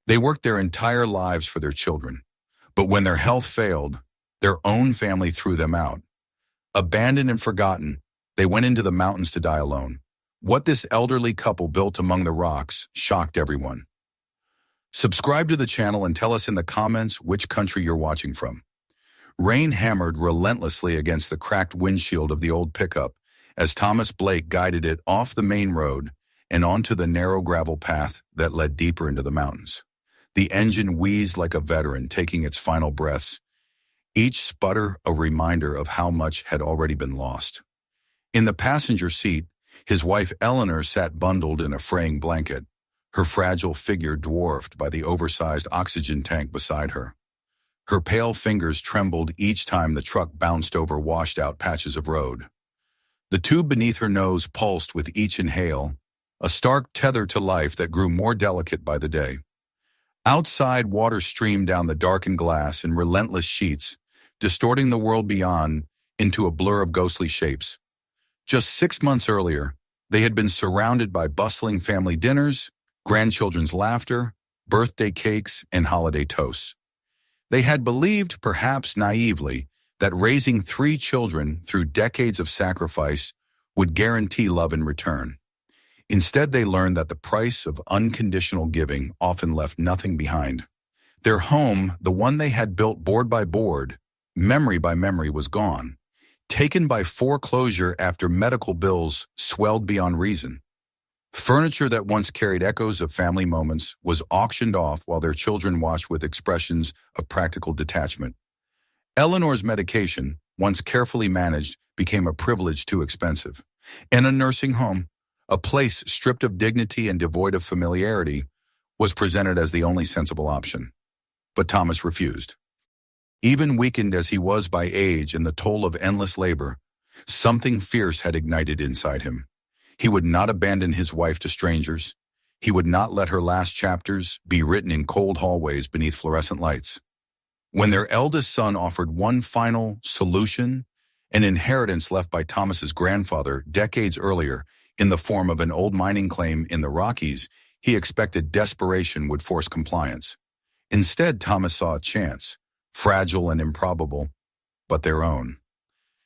They worked their entire lives for their children, but when their health failed, their own family threw them out. Abandoned and forgotten, they went into the mountains to die alone. What this elderly couple built among the rocks shocked everyone. Subscribe to the channel and tell us in the comments which country you're watching from. Rain hammered relentlessly against the cracked windshield of the old pickup as Thomas Blake guided it off the main road and onto the narrow gravel path that led deeper into the mountains. The engine wheezed like a veteran taking its final breaths, each sputter a reminder of how much had already been lost. In the passenger seat, his wife Eleanor sat bundled in a fraying blanket, her fragile figure dwarfed by the oversized oxygen tank beside her. Her pale fingers trembled each time the truck bounced over washed-out patches of road. The tube beneath her nose pulsed with each inhale, a stark tether to life that grew more delicate by the day. Outside, water streamed down the darkened glass in relentless sheets, distorting the world beyond into a blur of ghostly shapes. Just 6 months earlier, they had been surrounded by bustling family dinners, grandchildren's laughter, birthday cakes, and holiday toasts. They had believed, perhaps naively, that raising 3 children through decades of sacrifice would guarantee love in return. Instead, they learned that the price of unconditional giving often left nothing behind. Their home, the one they had built board by board, memory by memory, was gone, taken by foreclosure after medical bills swelled beyond reason. Furniture that once carried echoes of family moments was auctioned off while their children watched with expressions of practical detachment. Eleanor's medication, once carefully managed, became a privilege too expensive. In a nursing home, a place stripped of dignity and devoid of familiarity, was presented as the only sensible option. But Thomas refused. Even weakened as he was by age and the toll of endless labor, something fierce had ignited inside him. He would not abandon his wife to strangers. He would not let her last chapters be written in cold hallways beneath fluorescent lights. When their eldest son offered one final solution, an inheritance left by Thomas's grandfather decades earlier in the form of an old mining claim in the Rockies, he expected desperation would force compliance. Instead, Thomas saw a chance, fragile and improbable, but their own.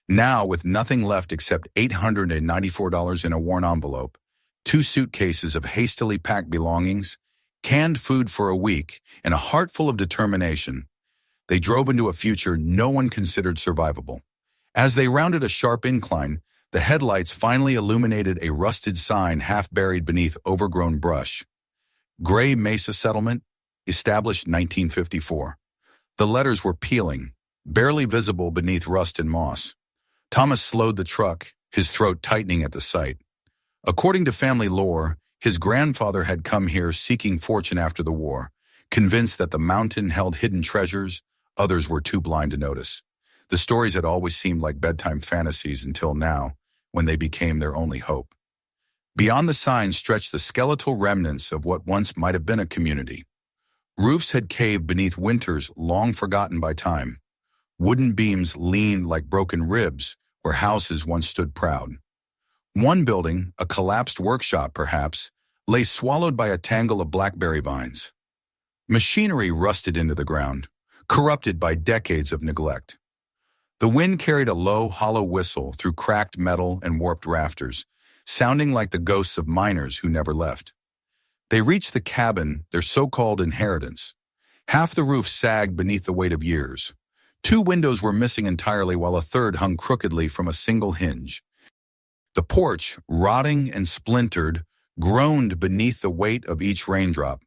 Now, with nothing left except $894 in a worn envelope, 2 suitcases of hastily packed belongings, canned food for a week, and a heart full of determination, they drove into a future no one considered survivable. As they rounded a sharp incline, the headlights finally illuminated a rusted sign half buried beneath overgrown brush. Gray Mesa Settlement, established 1954. The letters were peeling, barely visible beneath rust and moss. Thomas slowed the truck, his throat tightening at the sight. According to family lore, his grandfather had come here seeking fortune after the war, convinced that the mountain held hidden treasures others were too blind to notice. The stories had always seemed like bedtime fantasies until now, when they became their only hope. Beyond the sign stretched the skeletal remnants of what once might have been a community. Roofs had caved beneath winters long forgotten by time. Wooden beams leaned like broken ribs where houses once stood proud. One building, a collapsed workshop perhaps, lay swallowed by a tangle of blackberry vines. Machinery rusted into the ground, corrupted by decades of neglect. The wind carried a low, hollow whistle through cracked metal and warped rafters, sounding like the ghosts of miners who never left. They reached the cabin, their so-called inheritance. Half the roof sagged beneath the weight of years. 2 windows were missing entirely while a third hung crookedly from a single hinge. The porch, rotting and splintered, groaned beneath the weight of each raindrop.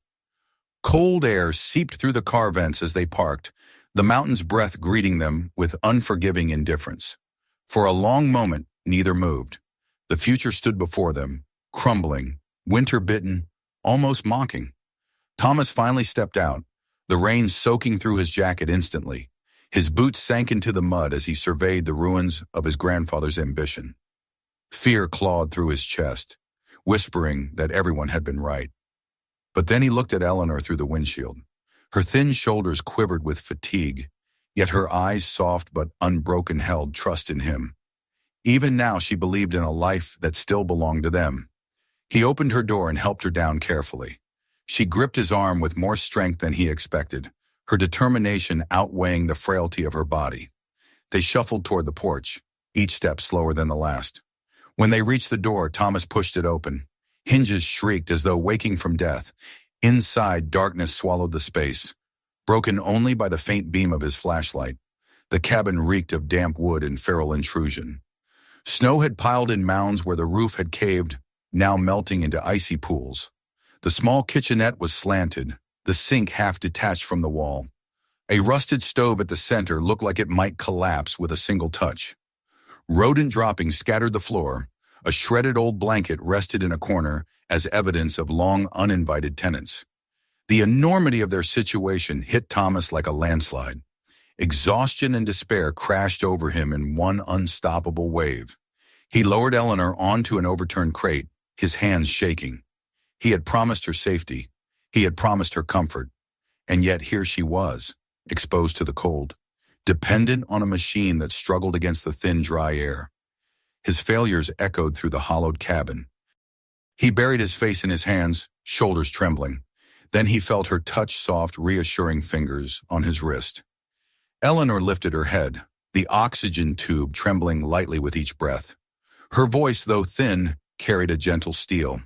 Cold air seeped through the car vents as they parked, the mountain's breath greeting them with unforgiving indifference. For a long moment, neither moved. The future stood before them, crumbling, winter-bitten, almost mocking. Thomas finally stepped out, the rain soaking through his jacket instantly. His boots sank into the mud as he surveyed the ruins of his grandfather's ambition. Fear clawed through his chest, whispering that everyone had been right. But then he looked at Eleanor through the windshield. Her thin shoulders quivered with fatigue, yet her eyes, soft but unbroken, held trust in him. Even now she believed in a life that still belonged to them. He opened her door and helped her down carefully. She gripped his arm with more strength than he expected, her determination outweighing the frailty of her body. They shuffled toward the porch, each step slower than the last. When they reached the door, Thomas pushed it open. Hinges shrieked as though waking from death. Inside, darkness swallowed the space, broken only by the faint beam of his flashlight. The cabin reeked of damp wood and feral intrusion. Snow had piled in mounds where the roof had caved, now melting into icy pools. The small kitchenette was slanted, the sink half detached from the wall. A rusted stove at the center looked like it might collapse with a single touch. Rodent droppings scattered the floor. A shredded old blanket rested in a corner as evidence of long uninvited tenants. The enormity of their situation hit Thomas like a landslide. Exhaustion and despair crashed over him in one unstoppable wave. He lowered Eleanor onto an overturned crate, his hands shaking. He had promised her safety. He had promised her comfort. And yet here she was, exposed to the cold, dependent on a machine that struggled against the thin, dry air. His failures echoed through the hollowed cabin. He buried his face in his hands, shoulders trembling. Then he felt her touch soft, reassuring fingers on his wrist. Eleanor lifted her head, the oxygen tube trembling lightly with each breath. Her voice, though thin, carried a gentle steel.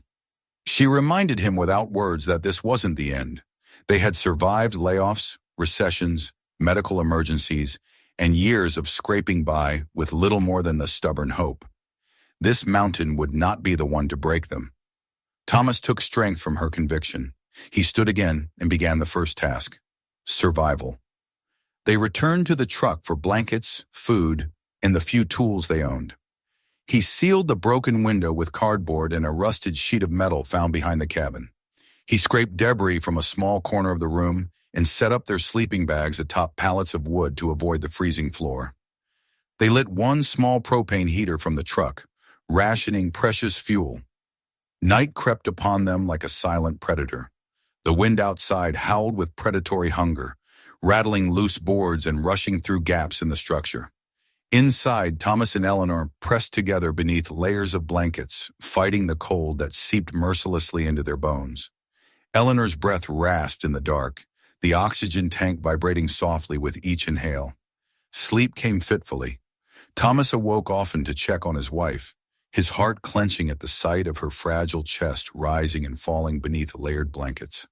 She reminded him without words that this wasn't the end. They had survived layoffs, recessions, medical emergencies, and years of scraping by with little more than the stubborn hope. This mountain would not be the one to break them. Thomas took strength from her conviction. He stood again and began the first task: survival. They returned to the truck for blankets, food, and the few tools they owned. He sealed the broken window with cardboard and a rusted sheet of metal found behind the cabin. He scraped debris from a small corner of the room and set up their sleeping bags atop pallets of wood to avoid the freezing floor. They lit one small propane heater from the truck, rationing precious fuel. Night crept upon them like a silent predator. The wind outside howled with predatory hunger, rattling loose boards and rushing through gaps in the structure. Inside, Thomas and Eleanor pressed together beneath layers of blankets, fighting the cold that seeped mercilessly into their bones. Eleanor's breath rasped in the dark, the oxygen tank vibrating softly with each inhale. Sleep came fitfully. Thomas awoke often to check on his wife, his heart clenching at the sight of her fragile chest rising and falling beneath layered blankets.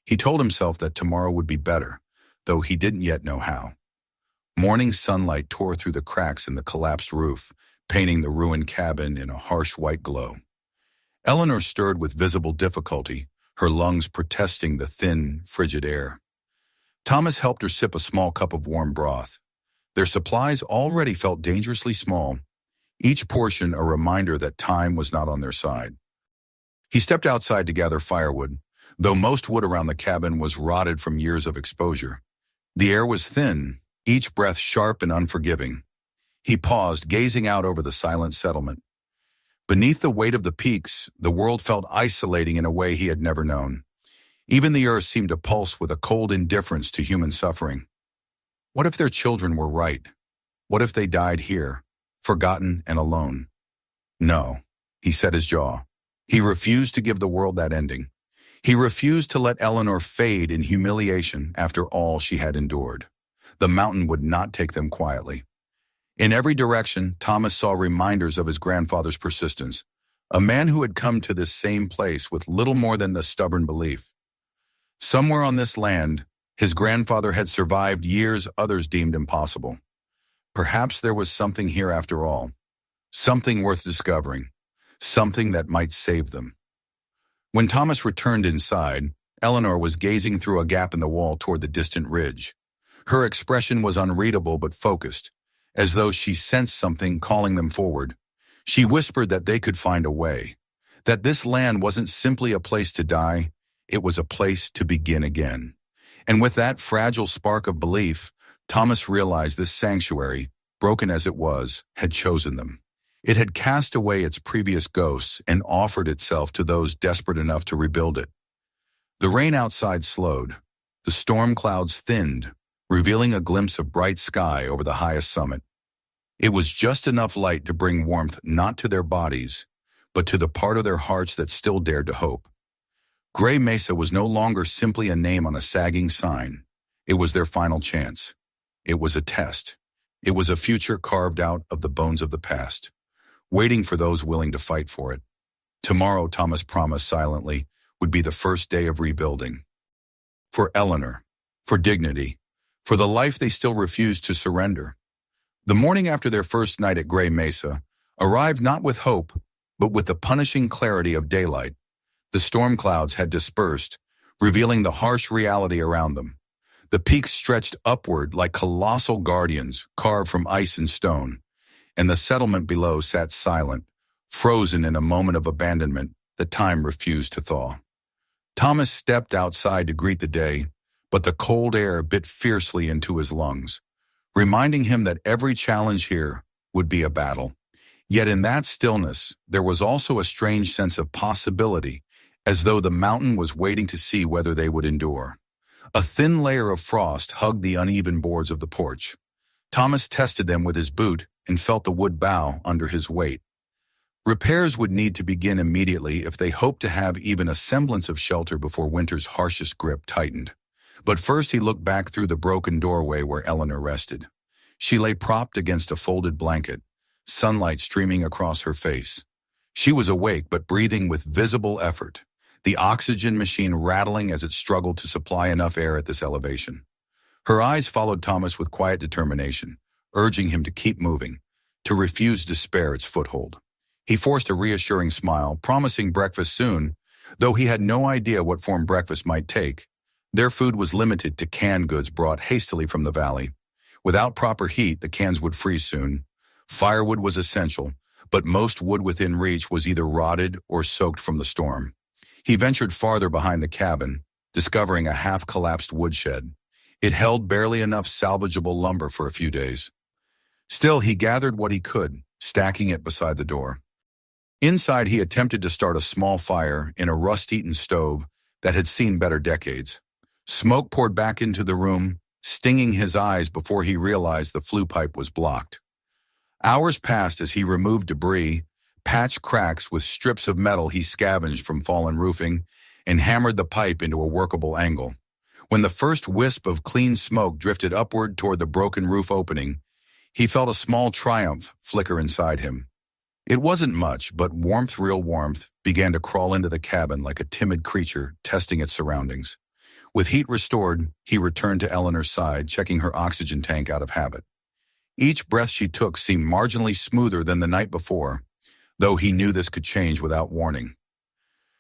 He told himself that tomorrow would be better, though he didn't yet know how. Morning sunlight tore through the cracks in the collapsed roof, painting the ruined cabin in a harsh white glow. Eleanor stirred with visible difficulty, her lungs protesting the thin, frigid air. Thomas helped her sip a small cup of warm broth. Their supplies already felt dangerously small, each portion a reminder that time was not on their side. He stepped outside to gather firewood, though most wood around the cabin was rotted from years of exposure. The air was thin, each breath sharp and unforgiving. He paused, gazing out over the silent settlement. Beneath the weight of the peaks, the world felt isolating in a way he had never known. Even the earth seemed to pulse with a cold indifference to human suffering. What if their children were right? What if they died here, forgotten and alone? No, he set his jaw. He refused to give the world that ending. He refused to let Eleanor fade in humiliation after all she had endured. The mountain would not take them quietly. In every direction, Thomas saw reminders of his grandfather's persistence, a man who had come to this same place with little more than the stubborn belief. Somewhere on this land, his grandfather had survived years others deemed impossible. Perhaps there was something here after all, something worth discovering, something that might save them. When Thomas returned inside, Eleanor was gazing through a gap in the wall toward the distant ridge. Her expression was unreadable but focused, as though she sensed something calling them forward. She whispered that they could find a way, that this land wasn't simply a place to die, it was a place to begin again. And with that fragile spark of belief, Thomas realized this sanctuary, broken as it was, had chosen them. It had cast away its previous ghosts and offered itself to those desperate enough to rebuild it. The rain outside slowed. The storm clouds thinned, revealing a glimpse of bright sky over the highest summit. It was just enough light to bring warmth not to their bodies, but to the part of their hearts that still dared to hope. Gray Mesa was no longer simply a name on a sagging sign. It was their final chance. It was a test. It was a future carved out of the bones of the past, waiting for those willing to fight for it. Tomorrow, Thomas promised silently, would be the first day of rebuilding. For Eleanor, for dignity, for the life they still refused to surrender. The morning after their first night at Gray Mesa arrived not with hope, but with the punishing clarity of daylight. The storm clouds had dispersed, revealing the harsh reality around them. The peaks stretched upward like colossal guardians carved from ice and stone, and the settlement below sat silent, frozen in a moment of abandonment that time refused to thaw. Thomas stepped outside to greet the day, but the cold air bit fiercely into his lungs, reminding him that every challenge here would be a battle. Yet in that stillness, there was also a strange sense of possibility, as though the mountain was waiting to see whether they would endure. A thin layer of frost hugged the uneven boards of the porch. Thomas tested them with his boot and felt the wood bow under his weight. Repairs would need to begin immediately if they hoped to have even a semblance of shelter before winter's harshest grip tightened. But first he looked back through the broken doorway where Eleanor rested. She lay propped against a folded blanket, sunlight streaming across her face. She was awake but breathing with visible effort, the oxygen machine rattling as it struggled to supply enough air at this elevation. Her eyes followed Thomas with quiet determination, urging him to keep moving, to refuse despair its foothold. He forced a reassuring smile, promising breakfast soon, though he had no idea what form breakfast might take. Their food was limited to canned goods brought hastily from the valley. Without proper heat, the cans would freeze soon. Firewood was essential, but most wood within reach was either rotted or soaked from the storm. He ventured farther behind the cabin, discovering a half-collapsed woodshed. It held barely enough salvageable lumber for a few days. Still, he gathered what he could, stacking it beside the door. Inside, he attempted to start a small fire in a rust-eaten stove that had seen better decades. Smoke poured back into the room, stinging his eyes before he realized the flue pipe was blocked. Hours passed as he removed debris, patched cracks with strips of metal he scavenged from fallen roofing, and hammered the pipe into a workable angle. When the first wisp of clean smoke drifted upward toward the broken roof opening, he felt a small triumph flicker inside him. It wasn't much, but warmth, real warmth, began to crawl into the cabin like a timid creature testing its surroundings. With heat restored, he returned to Eleanor's side, checking her oxygen tank out of habit. Each breath she took seemed marginally smoother than the night before, though he knew this could change without warning.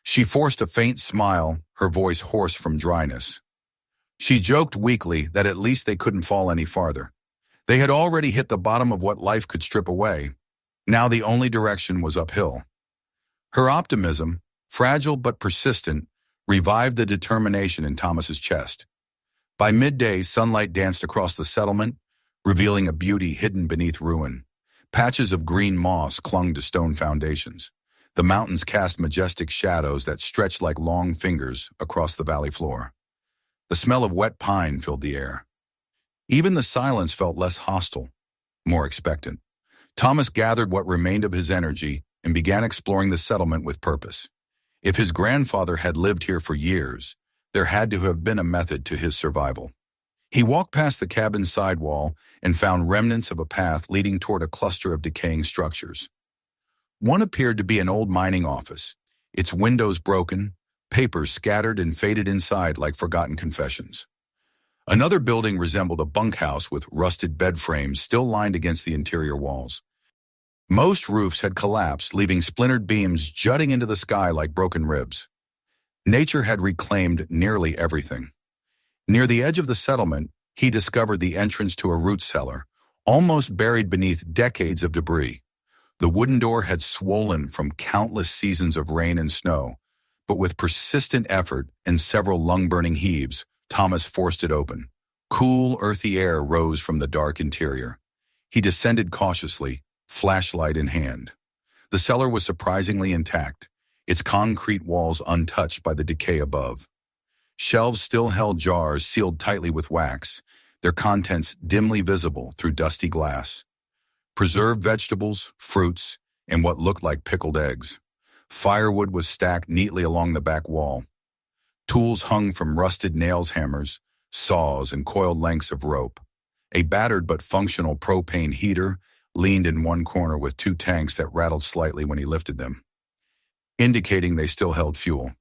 She forced a faint smile, her voice hoarse from dryness. She joked weakly that at least they couldn't fall any farther. They had already hit the bottom of what life could strip away. Now the only direction was uphill. Her optimism, fragile but persistent, revived the determination in Thomas's chest. By midday, sunlight danced across the settlement, revealing a beauty hidden beneath ruin. Patches of green moss clung to stone foundations. The mountains cast majestic shadows that stretched like long fingers across the valley floor. The smell of wet pine filled the air. Even the silence felt less hostile, more expectant. Thomas gathered what remained of his energy and began exploring the settlement with purpose. If his grandfather had lived here for years, there had to have been a method to his survival. He walked past the cabin's side wall and found remnants of a path leading toward a cluster of decaying structures. One appeared to be an old mining office, its windows broken, papers scattered and faded inside like forgotten confessions. Another building resembled a bunkhouse with rusted bed frames still lined against the interior walls. Most roofs had collapsed, leaving splintered beams jutting into the sky like broken ribs. Nature had reclaimed nearly everything. Near the edge of the settlement, he discovered the entrance to a root cellar, almost buried beneath decades of debris. The wooden door had swollen from countless seasons of rain and snow, but with persistent effort and several lung-burning heaves, Thomas forced it open. Cool, earthy air rose from the dark interior. He descended cautiously, flashlight in hand. The cellar was surprisingly intact, its concrete walls untouched by the decay above. Shelves still held jars sealed tightly with wax, their contents dimly visible through dusty glass. Preserved vegetables, fruits, and what looked like pickled eggs. Firewood was stacked neatly along the back wall. Tools hung from rusted nails, hammers, saws, and coiled lengths of rope. A battered but functional propane heater leaned in one corner with two tanks that rattled slightly when he lifted them, indicating they still held fuel.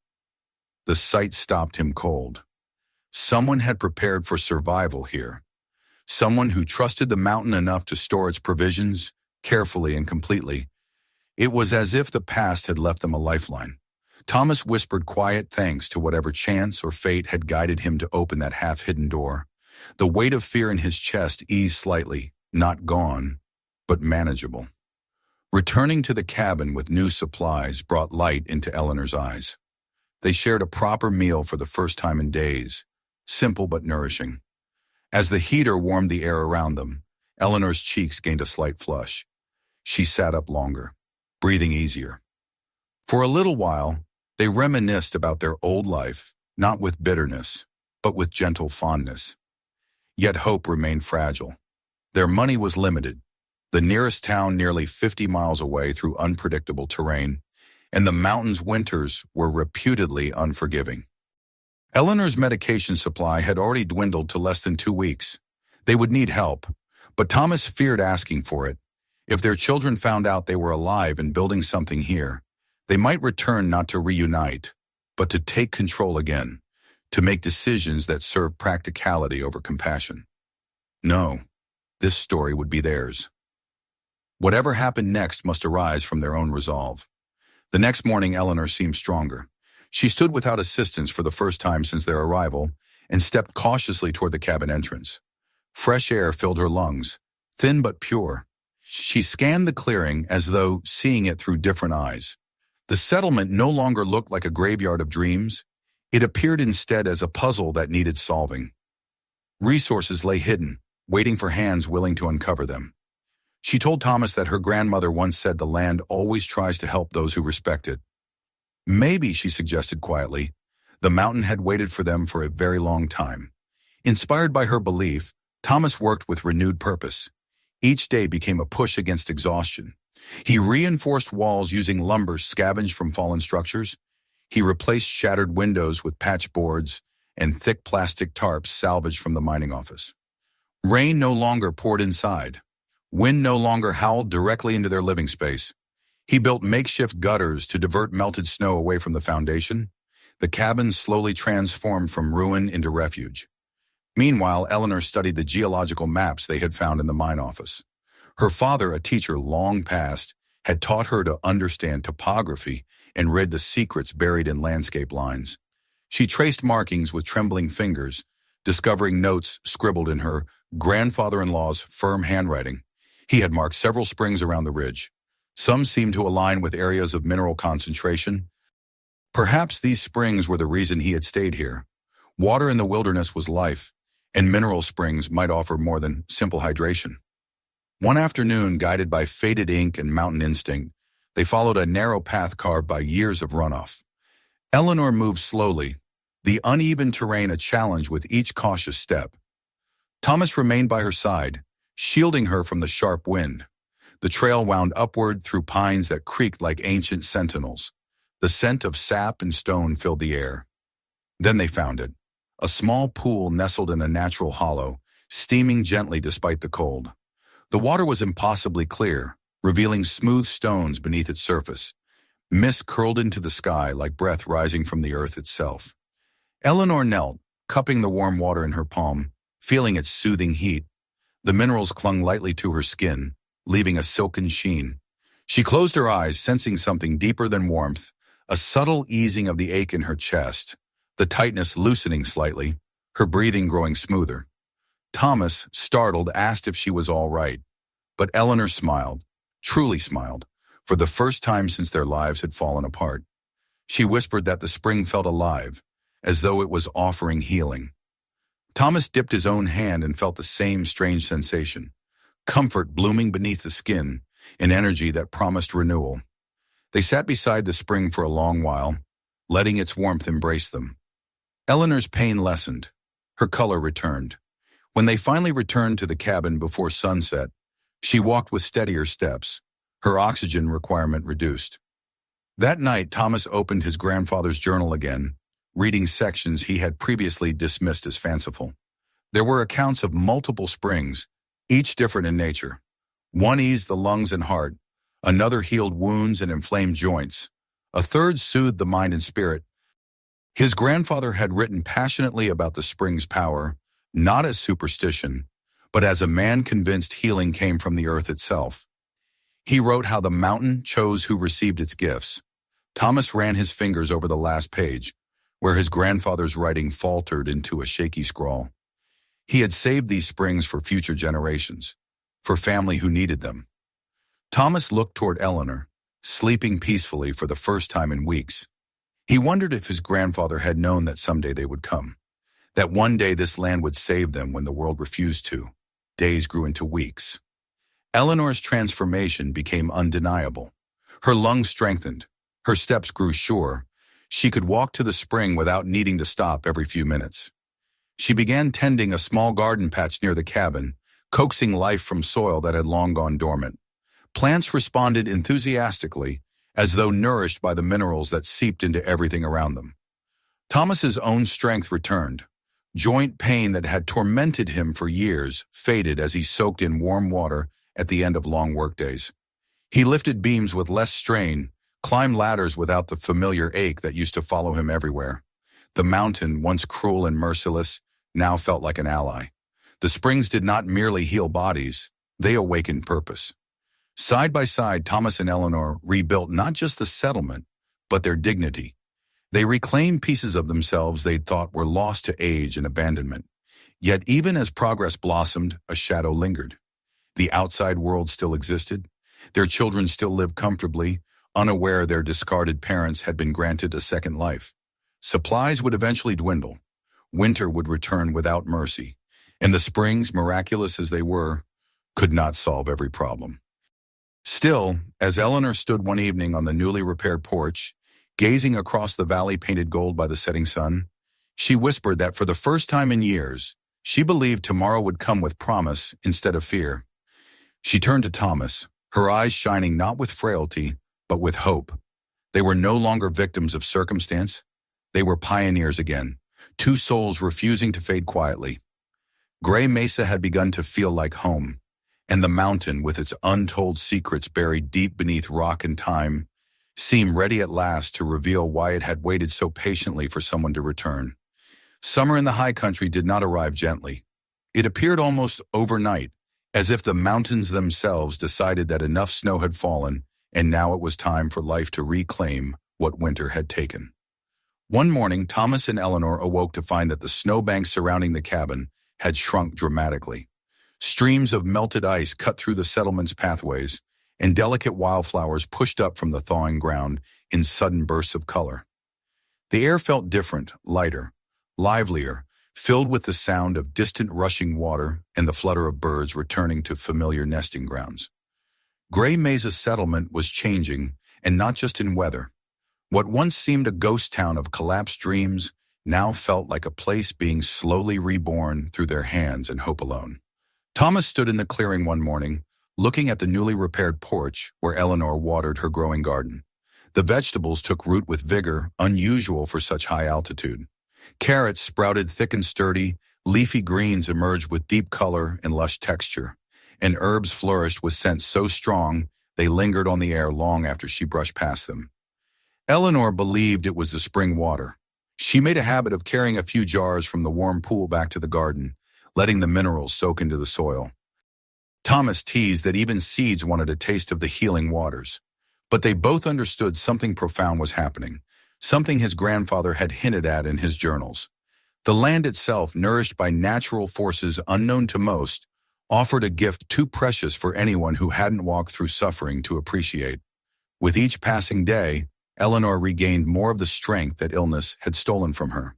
The sight stopped him cold. Someone had prepared for survival here. Someone who trusted the mountain enough to store its provisions carefully and completely. It was as if the past had left them a lifeline. Thomas whispered quiet thanks to whatever chance or fate had guided him to open that half-hidden door. The weight of fear in his chest eased slightly, not gone, but manageable. Returning to the cabin with new supplies brought light into Eleanor's eyes. They shared a proper meal for the first time in days, simple but nourishing. As the heater warmed the air around them, Eleanor's cheeks gained a slight flush. She sat up longer, breathing easier. For a little while, they reminisced about their old life, not with bitterness, but with gentle fondness. Yet hope remained fragile. Their money was limited, the nearest town nearly 50 miles away through unpredictable terrain, and the mountain's winters were reputedly unforgiving. Eleanor's medication supply had already dwindled to less than 2 weeks. They would need help, but Thomas feared asking for it. If their children found out they were alive and building something here, they might return not to reunite, but to take control again, to make decisions that serve practicality over compassion. No, this story would be theirs. Whatever happened next must arise from their own resolve. The next morning, Eleanor seemed stronger. She stood without assistance for the first time since their arrival and stepped cautiously toward the cabin entrance. Fresh air filled her lungs, thin but pure. She scanned the clearing as though seeing it through different eyes. The settlement no longer looked like a graveyard of dreams. It appeared instead as a puzzle that needed solving. Resources lay hidden, waiting for hands willing to uncover them. She told Thomas that her grandmother once said the land always tries to help those who respect it. Maybe, she suggested quietly, the mountain had waited for them for a very long time. Inspired by her belief, Thomas worked with renewed purpose. Each day became a push against exhaustion. He reinforced walls using lumber scavenged from fallen structures. He replaced shattered windows with patch boards and thick plastic tarps salvaged from the mining office. Rain no longer poured inside. Wind no longer howled directly into their living space. He built makeshift gutters to divert melted snow away from the foundation. The cabin slowly transformed from ruin into refuge. Meanwhile, Eleanor studied the geological maps they had found in the mine office. Her father, a teacher long past, had taught her to understand topography and read the secrets buried in landscape lines. She traced markings with trembling fingers, discovering notes scribbled in her grandfather-in-law's firm handwriting. He had marked several springs around the ridge. Some seemed to align with areas of mineral concentration. Perhaps these springs were the reason he had stayed here. Water in the wilderness was life, and mineral springs might offer more than simple hydration. One afternoon, guided by faded ink and mountain instinct, they followed a narrow path carved by years of runoff. Eleanor moved slowly, the uneven terrain a challenge with each cautious step. Thomas remained by her side, shielding her from the sharp wind. The trail wound upward through pines that creaked like ancient sentinels. The scent of sap and stone filled the air. Then they found it, a small pool nestled in a natural hollow, steaming gently despite the cold. The water was impossibly clear, revealing smooth stones beneath its surface. Mist curled into the sky like breath rising from the earth itself. Eleanor knelt, cupping the warm water in her palm, feeling its soothing heat. The minerals clung lightly to her skin, leaving a silken sheen. She closed her eyes, sensing something deeper than warmth, a subtle easing of the ache in her chest, the tightness loosening slightly, her breathing growing smoother. Thomas, startled, asked if she was all right, but Eleanor smiled, truly smiled, for the first time since their lives had fallen apart. She whispered that the spring felt alive, as though it was offering healing. Thomas dipped his own hand and felt the same strange sensation, comfort blooming beneath the skin, an energy that promised renewal. They sat beside the spring for a long while, letting its warmth embrace them. Eleanor's pain lessened. Her color returned. When they finally returned to the cabin before sunset, she walked with steadier steps, her oxygen requirement reduced. That night, Thomas opened his grandfather's journal again, reading sections he had previously dismissed as fanciful. There were accounts of multiple springs, each different in nature. One eased the lungs and heart, another healed wounds and inflamed joints, a third soothed the mind and spirit. His grandfather had written passionately about the spring's power, not as superstition, but as a man convinced healing came from the earth itself. He wrote how the mountain chose who received its gifts. Thomas ran his fingers over the last page, where his grandfather's writing faltered into a shaky scrawl. He had saved these springs for future generations, for family who needed them. Thomas looked toward Eleanor, sleeping peacefully for the first time in weeks. He wondered if his grandfather had known that someday they would come, that one day this land would save them when the world refused to. Days grew into weeks. Eleanor's transformation became undeniable. Her lungs strengthened. Her steps grew sure. She could walk to the spring without needing to stop every few minutes. She began tending a small garden patch near the cabin, coaxing life from soil that had long gone dormant. Plants responded enthusiastically, as though nourished by the minerals that seeped into everything around them. Thomas's own strength returned. Joint pain that had tormented him for years faded as he soaked in warm water at the end of long workdays. He lifted beams with less strain, climbed ladders without the familiar ache that used to follow him everywhere. The mountain, once cruel and merciless, now felt like an ally. The springs did not merely heal bodies, they awakened purpose. Side by side, Thomas and Eleanor rebuilt not just the settlement, but their dignity. They reclaimed pieces of themselves they'd thought were lost to age and abandonment. Yet even as progress blossomed, a shadow lingered. The outside world still existed. Their children still lived comfortably, unaware their discarded parents had been granted a second life. Supplies would eventually dwindle. Winter would return without mercy, and the springs, miraculous as they were, could not solve every problem. Still, as Eleanor stood one evening on the newly repaired porch, gazing across the valley painted gold by the setting sun, she whispered that for the first time in years, she believed tomorrow would come with promise instead of fear. She turned to Thomas, her eyes shining not with frailty, but with hope. They were no longer victims of circumstance. They were pioneers again, two souls refusing to fade quietly. Gray Mesa had begun to feel like home, and the mountain, with its untold secrets buried deep beneath rock and time, seemed ready at last to reveal why it had waited so patiently for someone to return. Summer in the high country did not arrive gently. It appeared almost overnight, as if the mountains themselves decided that enough snow had fallen, and now it was time for life to reclaim what winter had taken. One morning, Thomas and Eleanor awoke to find that the snowbanks surrounding the cabin had shrunk dramatically. Streams of melted ice cut through the settlement's pathways, and delicate wildflowers pushed up from the thawing ground in sudden bursts of color. The air felt different, lighter, livelier, filled with the sound of distant rushing water and the flutter of birds returning to familiar nesting grounds. Gray Mesa settlement was changing, and not just in weather. What once seemed a ghost town of collapsed dreams now felt like a place being slowly reborn through their hands and hope alone. Thomas stood in the clearing one morning, looking at the newly repaired porch where Eleanor watered her growing garden. The vegetables took root with vigor unusual for such high altitude. Carrots sprouted thick and sturdy, leafy greens emerged with deep color and lush texture, and herbs flourished with scents so strong they lingered on the air long after she brushed past them. Eleanor believed it was the spring water. She made a habit of carrying a few jars from the warm pool back to the garden, letting the minerals soak into the soil. Thomas teased that even seeds wanted a taste of the healing waters. But they both understood something profound was happening, something his grandfather had hinted at in his journals. The land itself, nourished by natural forces unknown to most, offered a gift too precious for anyone who hadn't walked through suffering to appreciate. With each passing day, Eleanor regained more of the strength that illness had stolen from her.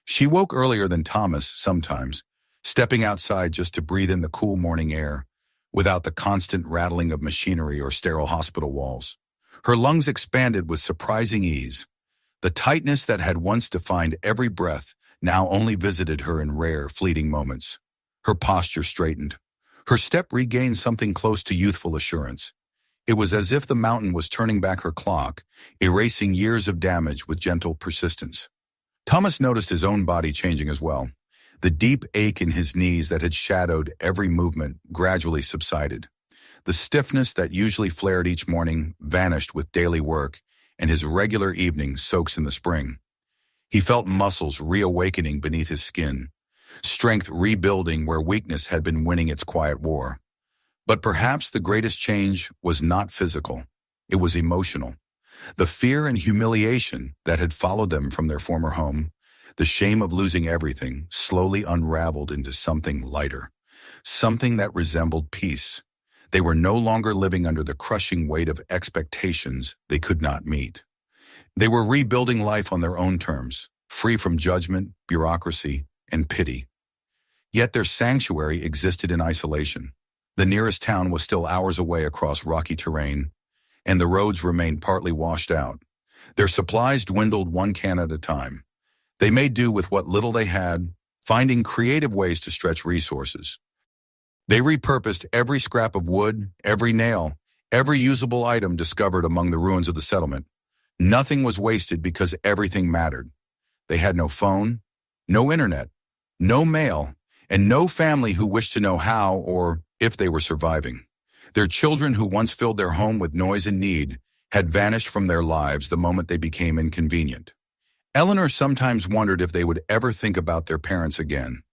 She woke earlier than Thomas sometimes, stepping outside just to breathe in the cool morning air, without the constant rattling of machinery or sterile hospital walls. Her lungs expanded with surprising ease. The tightness that had once defined every breath now only visited her in rare, fleeting moments. Her posture straightened. Her step regained something close to youthful assurance. It was as if the mountain was turning back her clock, erasing years of damage with gentle persistence. Thomas noticed his own body changing as well. The deep ache in his knees that had shadowed every movement gradually subsided. The stiffness that usually flared each morning vanished with daily work and his regular evening soaks in the spring. He felt muscles reawakening beneath his skin, strength rebuilding where weakness had been winning its quiet war. But perhaps the greatest change was not physical. It was emotional. The fear and humiliation that had followed them from their former home, the shame of losing everything, slowly unraveled into something lighter, something that resembled peace. They were no longer living under the crushing weight of expectations they could not meet. They were rebuilding life on their own terms, free from judgment, bureaucracy, and pity. Yet their sanctuary existed in isolation. The nearest town was still hours away across rocky terrain, and the roads remained partly washed out. Their supplies dwindled one can at a time. They made do with what little they had, finding creative ways to stretch resources. They repurposed every scrap of wood, every nail, every usable item discovered among the ruins of the settlement. Nothing was wasted because everything mattered. They had no phone, no internet, no mail, and no family who wished to know how or if they were surviving. Their children who once filled their home with noise and need had vanished from their lives the moment they became inconvenient. Eleanor sometimes wondered if they would ever think about their parents again.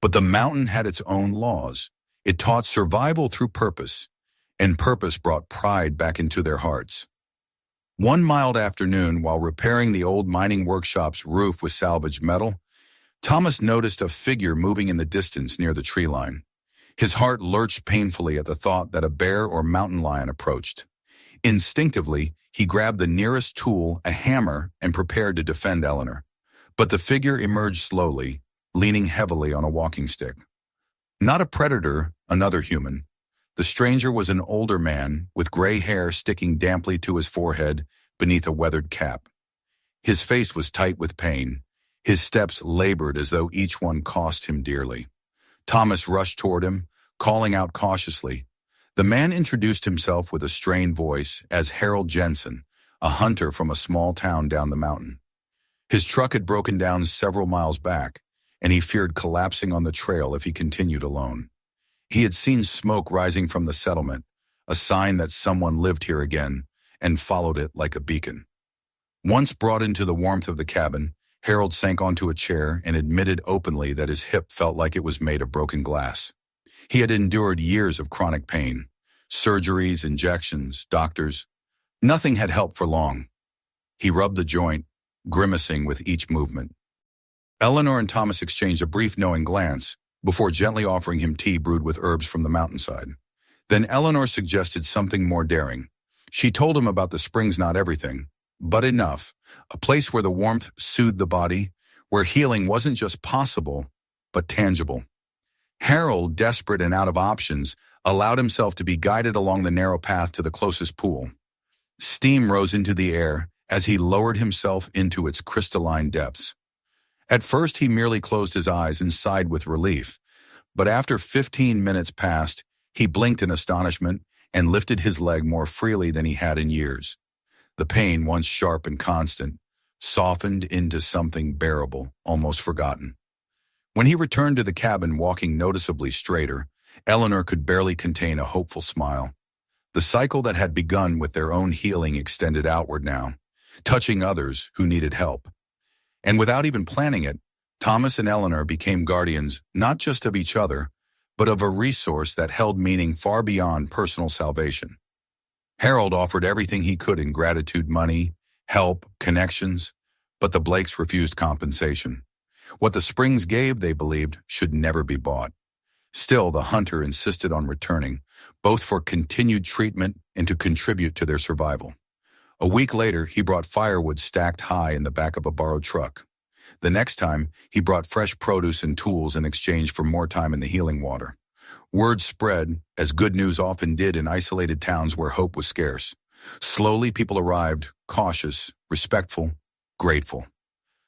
But the mountain had its own laws. It taught survival through purpose, and purpose brought pride back into their hearts. One mild afternoon, while repairing the old mining workshop's roof with salvaged metal, Thomas noticed a figure moving in the distance near the tree line. His heart lurched painfully at the thought that a bear or mountain lion approached. Instinctively, he grabbed the nearest tool, a hammer, and prepared to defend Eleanor. But the figure emerged slowly, leaning heavily on a walking stick. Not a predator, another human. The stranger was an older man with gray hair sticking damply to his forehead beneath a weathered cap. His face was tight with pain. His steps labored as though each one cost him dearly. Thomas rushed toward him, calling out cautiously. The man introduced himself with a strained voice as Harold Jensen, a hunter from a small town down the mountain. His truck had broken down several miles back, and he feared collapsing on the trail if he continued alone. He had seen smoke rising from the settlement, a sign that someone lived here again, and followed it like a beacon. Once brought into the warmth of the cabin, Harold sank onto a chair and admitted openly that his hip felt like it was made of broken glass. He had endured years of chronic pain, surgeries, injections, doctors. Nothing had helped for long. He rubbed the joint, grimacing with each movement. Eleanor and Thomas exchanged a brief knowing glance before gently offering him tea brewed with herbs from the mountainside. Then Eleanor suggested something more daring. She told him about the springs, not everything, but enough, a place where the warmth soothed the body, where healing wasn't just possible, but tangible. Harold, desperate and out of options, allowed himself to be guided along the narrow path to the closest pool. Steam rose into the air as he lowered himself into its crystalline depths. At first, he merely closed his eyes and sighed with relief, but after 15 minutes passed, he blinked in astonishment and lifted his leg more freely than he had in years. The pain, once sharp and constant, softened into something bearable, almost forgotten. When he returned to the cabin walking noticeably straighter, Eleanor could barely contain a hopeful smile. The cycle that had begun with their own healing extended outward now, touching others who needed help. And without even planning it, Thomas and Eleanor became guardians not just of each other, but of a resource that held meaning far beyond personal salvation. Harold offered everything he could in gratitude: money, help, connections, but the Blakes refused compensation. What the Springs gave, they believed, should never be bought. Still, the hunter insisted on returning, both for continued treatment and to contribute to their survival. A week later, he brought firewood stacked high in the back of a borrowed truck. The next time, he brought fresh produce and tools in exchange for more time in the healing water. Word spread, as good news often did in isolated towns where hope was scarce. Slowly, people arrived, cautious, respectful, grateful.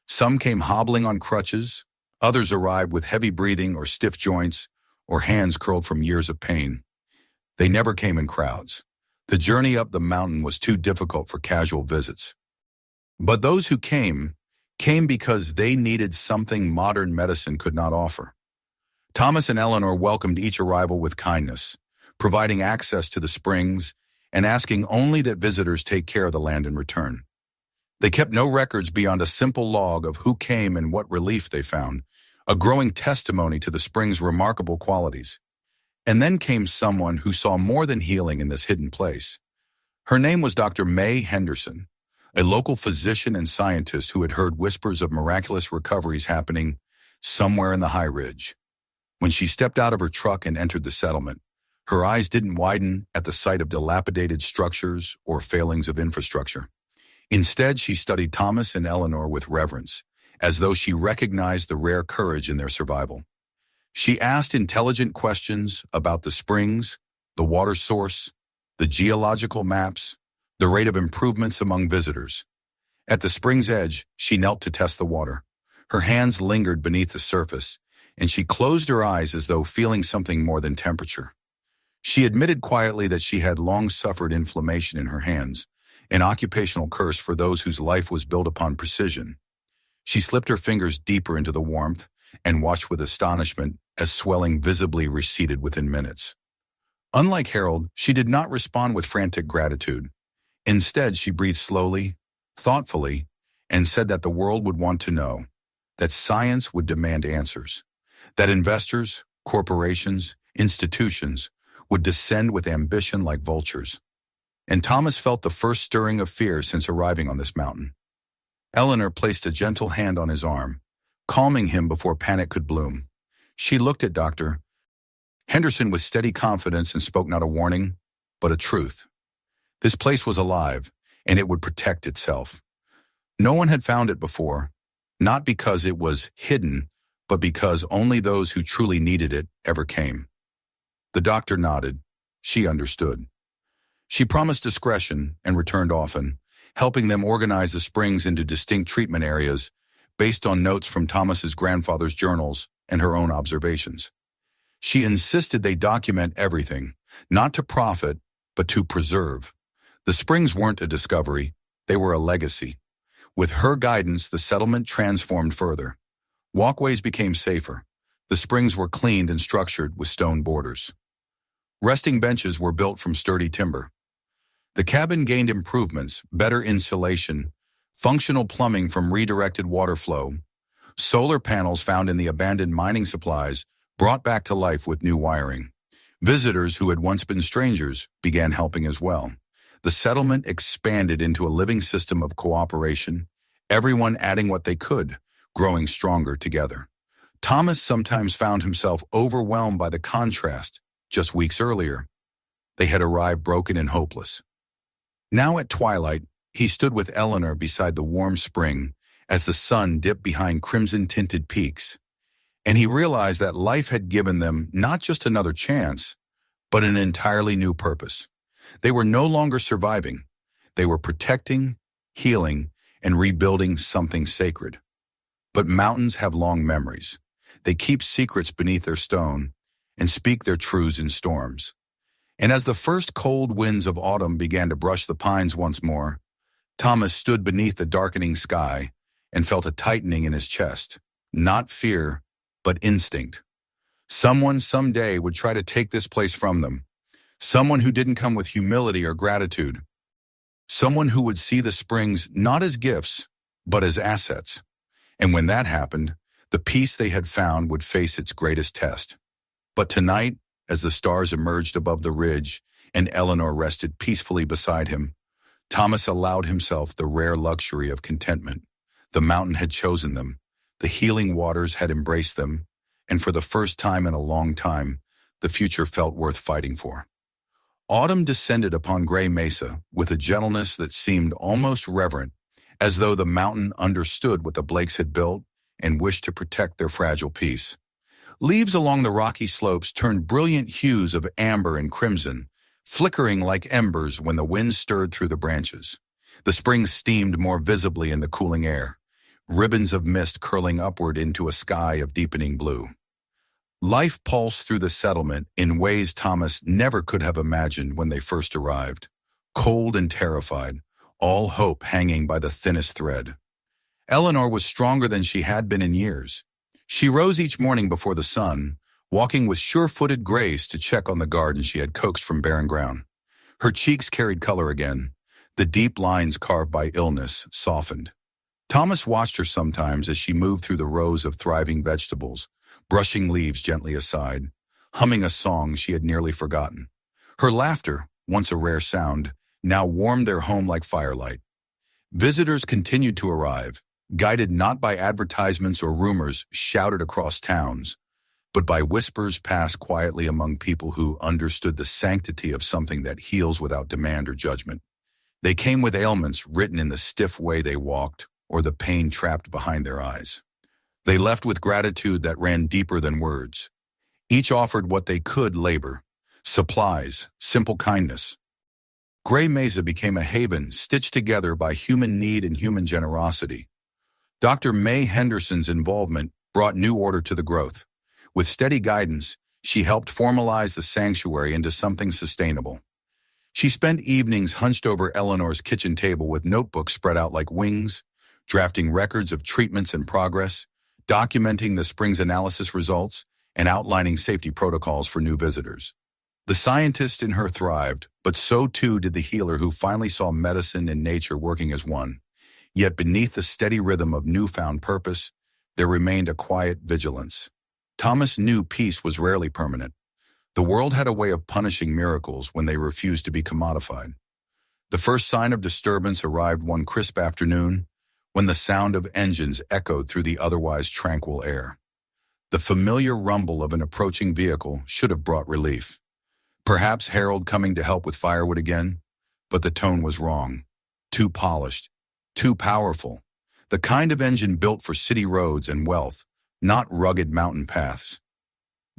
Some came hobbling on crutches. Others arrived with heavy breathing or stiff joints or hands curled from years of pain. They never came in crowds. The journey up the mountain was too difficult for casual visits. But those who came came because they needed something modern medicine could not offer. Thomas and Eleanor welcomed each arrival with kindness, providing access to the springs and asking only that visitors take care of the land in return. They kept no records beyond a simple log of who came and what relief they found, a growing testimony to the spring's remarkable qualities. And then came someone who saw more than healing in this hidden place. Her name was Dr. May Henderson, a local physician and scientist who had heard whispers of miraculous recoveries happening somewhere in the high ridge. When she stepped out of her truck and entered the settlement, her eyes didn't widen at the sight of dilapidated structures or failings of infrastructure. Instead, she studied Thomas and Eleanor with reverence, as though she recognized the rare courage in their survival. She asked intelligent questions about the springs, the water source, the geological maps, the rate of improvements among visitors. At the spring's edge, she knelt to test the water. Her hands lingered beneath the surface, and she closed her eyes as though feeling something more than temperature. She admitted quietly that she had long suffered inflammation in her hands, an occupational curse for those whose life was built upon precision. She slipped her fingers deeper into the warmth and watched with astonishment as swelling visibly receded within minutes. Unlike Harold, she did not respond with frantic gratitude. Instead, she breathed slowly, thoughtfully, and said that the world would want to know, that science would demand answers, that investors, corporations, institutions would descend with ambition like vultures. And Thomas felt the first stirring of fear since arriving on this mountain. Eleanor placed a gentle hand on his arm, calming him before panic could bloom. She looked at Dr. Henderson with steady confidence and spoke not a warning, but a truth. This place was alive, and it would protect itself. No one had found it before, not because it was hidden, but because only those who truly needed it ever came. The doctor nodded. She understood. She promised discretion and returned often, helping them organize the springs into distinct treatment areas based on notes from Thomas's grandfather's journals and her own observations. She insisted they document everything, not to profit, but to preserve. The springs weren't a discovery, they were a legacy. With her guidance, the settlement transformed further. Walkways became safer. The springs were cleaned and structured with stone borders. Resting benches were built from sturdy timber. The cabin gained improvements, better insulation, functional plumbing from redirected water flow. Solar panels found in the abandoned mining supplies brought back to life with new wiring. Visitors who had once been strangers began helping as well. The settlement expanded into a living system of cooperation, everyone adding what they could, growing stronger together. Thomas sometimes found himself overwhelmed by the contrast. Just weeks earlier, they had arrived broken and hopeless. Now at twilight, he stood with Eleanor beside the warm spring as the sun dipped behind crimson-tinted peaks, and he realized that life had given them not just another chance, but an entirely new purpose. They were no longer surviving. They were protecting, healing, and rebuilding something sacred. But mountains have long memories. They keep secrets beneath their stone and speak their truths in storms. And as the first cold winds of autumn began to brush the pines once more, Thomas stood beneath the darkening sky and felt a tightening in his chest. Not fear, but instinct. Someone someday would try to take this place from them. Someone who didn't come with humility or gratitude. Someone who would see the springs not as gifts, but as assets. And when that happened, the peace they had found would face its greatest test. But tonight, as the stars emerged above the ridge and Eleanor rested peacefully beside him, Thomas allowed himself the rare luxury of contentment. The mountain had chosen them, the healing waters had embraced them, and for the first time in a long time, the future felt worth fighting for. Autumn descended upon Gray Mesa with a gentleness that seemed almost reverent, as though the mountain understood what the Blakes had built and wished to protect their fragile peace. Leaves along the rocky slopes turned brilliant hues of amber and crimson, flickering like embers when the wind stirred through the branches. The spring steamed more visibly in the cooling air, ribbons of mist curling upward into a sky of deepening blue. Life pulsed through the settlement in ways Thomas never could have imagined when they first arrived, cold and terrified, all hope hanging by the thinnest thread. Eleanor was stronger than she had been in years. She rose each morning before the sun, walking with sure-footed grace to check on the garden she had coaxed from barren ground. Her cheeks carried color again. The deep lines carved by illness softened. Thomas watched her sometimes as she moved through the rows of thriving vegetables, brushing leaves gently aside, humming a song she had nearly forgotten. Her laughter, once a rare sound, now warmed their home like firelight. Visitors continued to arrive, guided not by advertisements or rumors shouted across towns, but by whispers passed quietly among people who understood the sanctity of something that heals without demand or judgment. They came with ailments written in the stiff way they walked or the pain trapped behind their eyes. They left with gratitude that ran deeper than words. Each offered what they could: labor, supplies, simple kindness. Gray Mesa became a haven stitched together by human need and human generosity. Dr. May Henderson's involvement brought new order to the growth. With steady guidance, she helped formalize the sanctuary into something sustainable. She spent evenings hunched over Eleanor's kitchen table with notebooks spread out like wings, drafting records of treatments in progress, documenting the spring's analysis results, and outlining safety protocols for new visitors. The scientist in her thrived, but so too did the healer who finally saw medicine and nature working as one. Yet beneath the steady rhythm of newfound purpose, there remained a quiet vigilance. Thomas knew peace was rarely permanent. The world had a way of punishing miracles when they refused to be commodified. The first sign of disturbance arrived one crisp afternoon, when the sound of engines echoed through the otherwise tranquil air. The familiar rumble of an approaching vehicle should have brought relief. Perhaps Harold coming to help with firewood again, but the tone was wrong. Too polished, too powerful. The kind of engine built for city roads and wealth, not rugged mountain paths.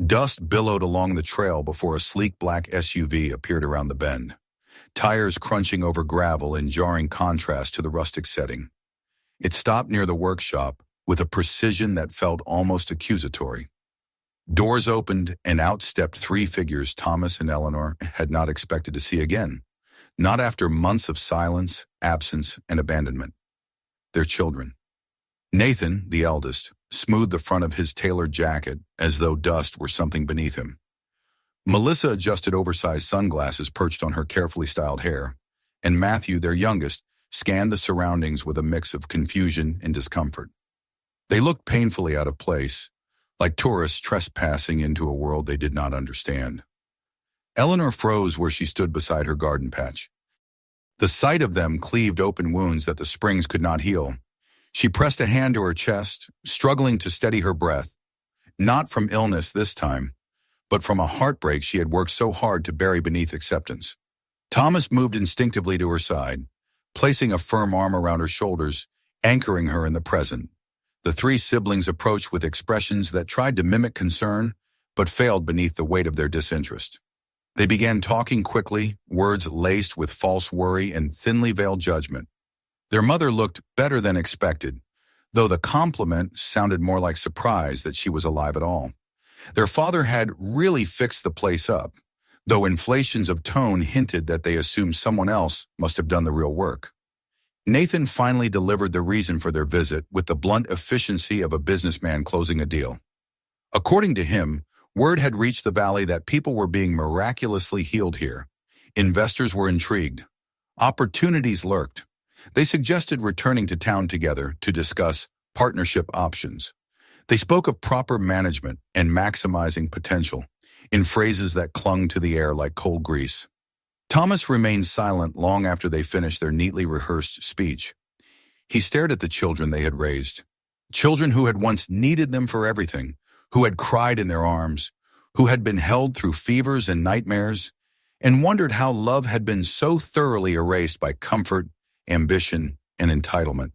Dust billowed along the trail before a sleek black SUV appeared around the bend, tires crunching over gravel in jarring contrast to the rustic setting. It stopped near the workshop with a precision that felt almost accusatory. Doors opened and out stepped three figures Thomas and Eleanor had not expected to see again, not after months of silence, absence, and abandonment. Their children. Nathan, the eldest, smoothed the front of his tailored jacket as though dust were something beneath him. Melissa adjusted oversized sunglasses perched on her carefully styled hair, and Matthew, their youngest, scanned the surroundings with a mix of confusion and discomfort. They looked painfully out of place, like tourists trespassing into a world they did not understand. Eleanor froze where she stood beside her garden patch. The sight of them cleaved open wounds that the springs could not heal. She pressed a hand to her chest, struggling to steady her breath, not from illness this time, but from a heartbreak she had worked so hard to bury beneath acceptance. Thomas moved instinctively to her side, placing a firm arm around her shoulders, anchoring her in the present. The three siblings approached with expressions that tried to mimic concern, but failed beneath the weight of their disinterest. They began talking quickly, words laced with false worry and thinly veiled judgment. Their mother looked better than expected, though the compliment sounded more like surprise that she was alive at all. Their father had really fixed the place up, though inflations of tone hinted that they assumed someone else must have done the real work. Nathan finally delivered the reason for their visit with the blunt efficiency of a businessman closing a deal. According to him, word had reached the valley that people were being miraculously healed here. Investors were intrigued. Opportunities lurked. They suggested returning to town together to discuss partnership options. They spoke of proper management and maximizing potential in phrases that clung to the air like cold grease. Thomas remained silent long after they finished their neatly rehearsed speech. He stared at the children they had raised, children who had once needed them for everything, who had cried in their arms, who had been held through fevers and nightmares, and wondered how love had been so thoroughly erased by comfort, ambition, and entitlement.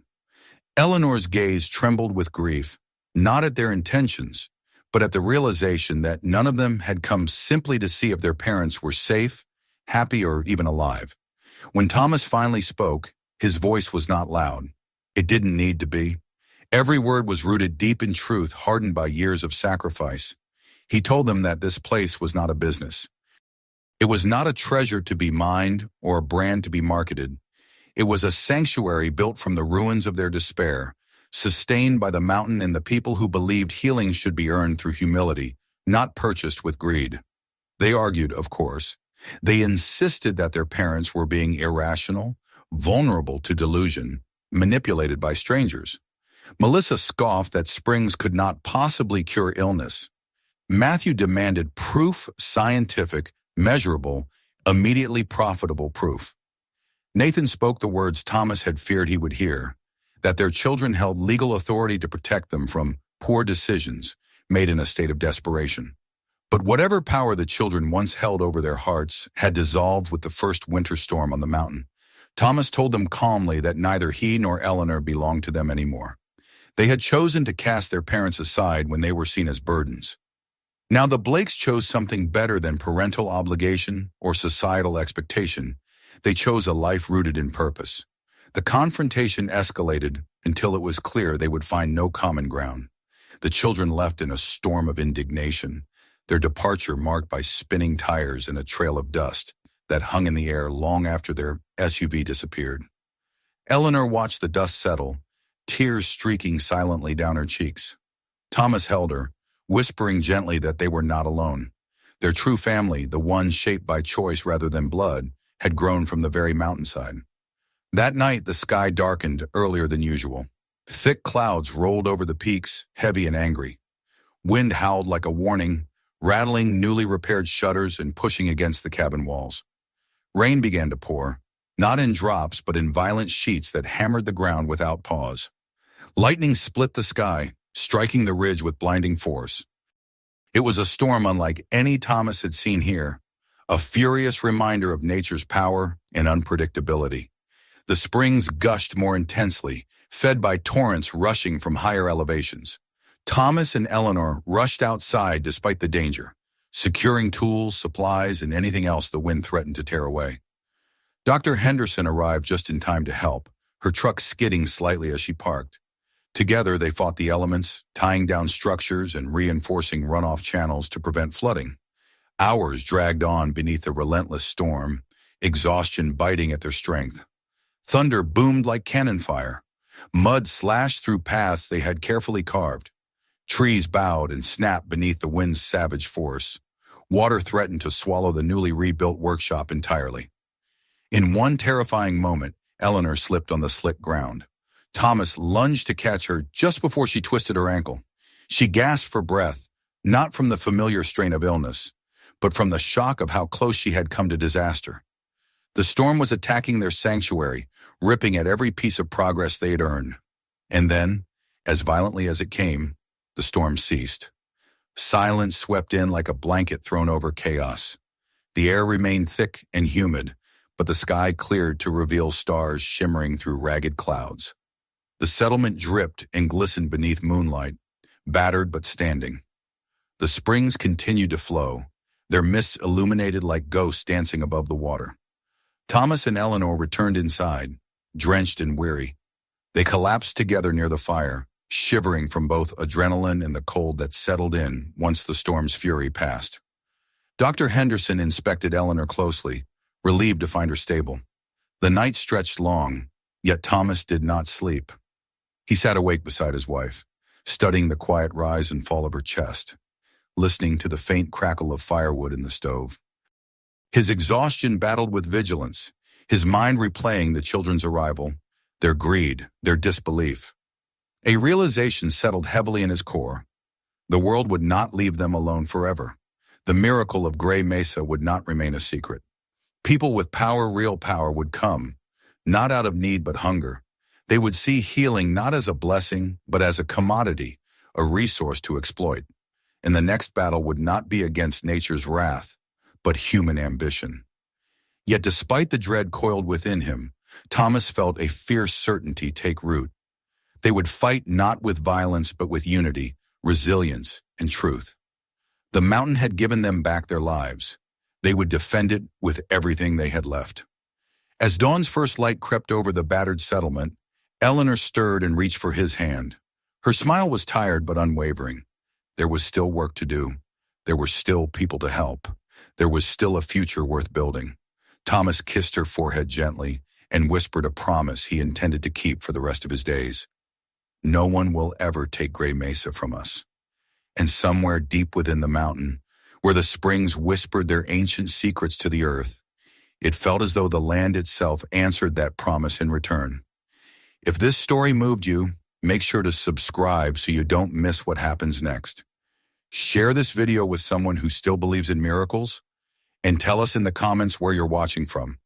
Eleanor's gaze trembled with grief, not at their intentions, but at the realization that none of them had come simply to see if their parents were safe, happy, or even alive. When Thomas finally spoke, his voice was not loud. It didn't need to be. Every word was rooted deep in truth, hardened by years of sacrifice. He told them that this place was not a business. It was not a treasure to be mined or a brand to be marketed. It was a sanctuary built from the ruins of their despair, sustained by the mountain and the people who believed healing should be earned through humility, not purchased with greed. They argued, of course. They insisted that their parents were being irrational, vulnerable to delusion, manipulated by strangers. Melissa scoffed that springs could not possibly cure illness. Matthew demanded proof, scientific, measurable, immediately profitable proof. Nathan spoke the words Thomas had feared he would hear, that their children held legal authority to protect them from poor decisions made in a state of desperation. But whatever power the children once held over their hearts had dissolved with the first winter storm on the mountain. Thomas told them calmly that neither he nor Eleanor belonged to them anymore. They had chosen to cast their parents aside when they were seen as burdens. Now the Blakes chose something better than parental obligation or societal expectation. They chose a life rooted in purpose. The confrontation escalated until it was clear they would find no common ground. The children left in a storm of indignation, their departure marked by spinning tires and a trail of dust that hung in the air long after their SUV disappeared. Eleanor watched the dust settle, tears streaking silently down her cheeks. Thomas held her, whispering gently that they were not alone. Their true family, the one shaped by choice rather than blood, had grown from the very mountainside. That night, the sky darkened earlier than usual. Thick clouds rolled over the peaks, heavy and angry. Wind howled like a warning, rattling newly repaired shutters and pushing against the cabin walls. Rain began to pour, not in drops but in violent sheets that hammered the ground without pause. Lightning split the sky, striking the ridge with blinding force. It was a storm unlike any Thomas had seen here, a furious reminder of nature's power and unpredictability. The springs gushed more intensely, fed by torrents rushing from higher elevations. Thomas and Eleanor rushed outside despite the danger, securing tools, supplies, and anything else the wind threatened to tear away. Dr. Henderson arrived just in time to help, her truck skidding slightly as she parked. Together, they fought the elements, tying down structures and reinforcing runoff channels to prevent flooding. Hours dragged on beneath the relentless storm, exhaustion biting at their strength. Thunder boomed like cannon fire. Mud slashed through paths they had carefully carved. Trees bowed and snapped beneath the wind's savage force. Water threatened to swallow the newly rebuilt workshop entirely. In one terrifying moment, Eleanor slipped on the slick ground. Thomas lunged to catch her just before she twisted her ankle. She gasped for breath, not from the familiar strain of illness, but from the shock of how close she had come to disaster. The storm was attacking their sanctuary, ripping at every piece of progress they had earned. And then, as violently as it came, the storm ceased. Silence swept in like a blanket thrown over chaos. The air remained thick and humid, but the sky cleared to reveal stars shimmering through ragged clouds. The settlement dripped and glistened beneath moonlight, battered but standing. The springs continued to flow, their mists illuminated like ghosts dancing above the water. Thomas and Eleanor returned inside, drenched and weary. They collapsed together near the fire, shivering from both adrenaline and the cold that settled in once the storm's fury passed. Dr. Henderson inspected Eleanor closely, relieved to find her stable. The night stretched long, yet Thomas did not sleep. He sat awake beside his wife, studying the quiet rise and fall of her chest, listening to the faint crackle of firewood in the stove. His exhaustion battled with vigilance, his mind replaying the children's arrival, their greed, their disbelief. A realization settled heavily in his core. The world would not leave them alone forever. The miracle of Gray Mesa would not remain a secret. People with power, real power, would come, not out of need but hunger. They would see healing not as a blessing, but as a commodity, a resource to exploit. And the next battle would not be against nature's wrath, but human ambition. Yet despite the dread coiled within him, Thomas felt a fierce certainty take root. They would fight not with violence but with unity, resilience, and truth. The mountain had given them back their lives. They would defend it with everything they had left. As dawn's first light crept over the battered settlement, Eleanor stirred and reached for his hand. Her smile was tired but unwavering. There was still work to do. There were still people to help. There was still a future worth building. Thomas kissed her forehead gently and whispered a promise he intended to keep for the rest of his days. No one will ever take Gray Mesa from us. And somewhere deep within the mountain, where the springs whispered their ancient secrets to the earth, it felt as though the land itself answered that promise in return. If this story moved you, make sure to subscribe so you don't miss what happens next. Share this video with someone who still believes in miracles, and tell us in the comments where you're watching from.